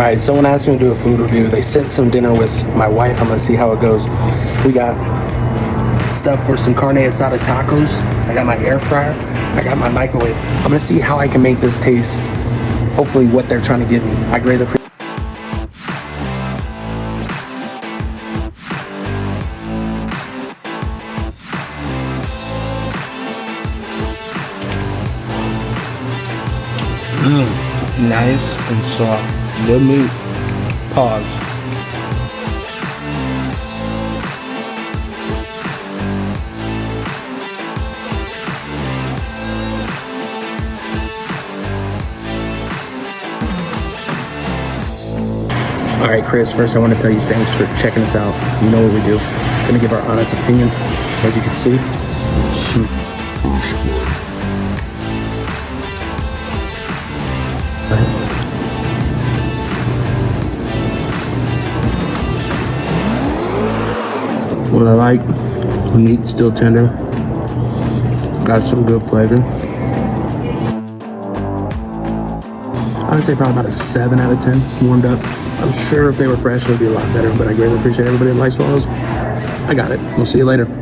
Alright, someone asked me to do a food review. They sent some dinner with my wife. I'm gonna see how it goes. We got stuff for some carne asada tacos. I got my air fryer. I got my microwave. I'm gonna see how I can make this taste. Hopefully what they're trying to give me. I greatly appreciate. Nice and soft. Good meat. Pause. All right, Chris, first I want to tell you thanks for checking us out. You know what we do. Gonna give our honest opinion, as you can see. What I like, the meat's still tender. Got some good flavor. I would say probably about a 7 out of 10 warmed up. I'm sure if they were fresh, it would be a lot better, but I greatly appreciate everybody that likes swallows. I got it. We'll see you later.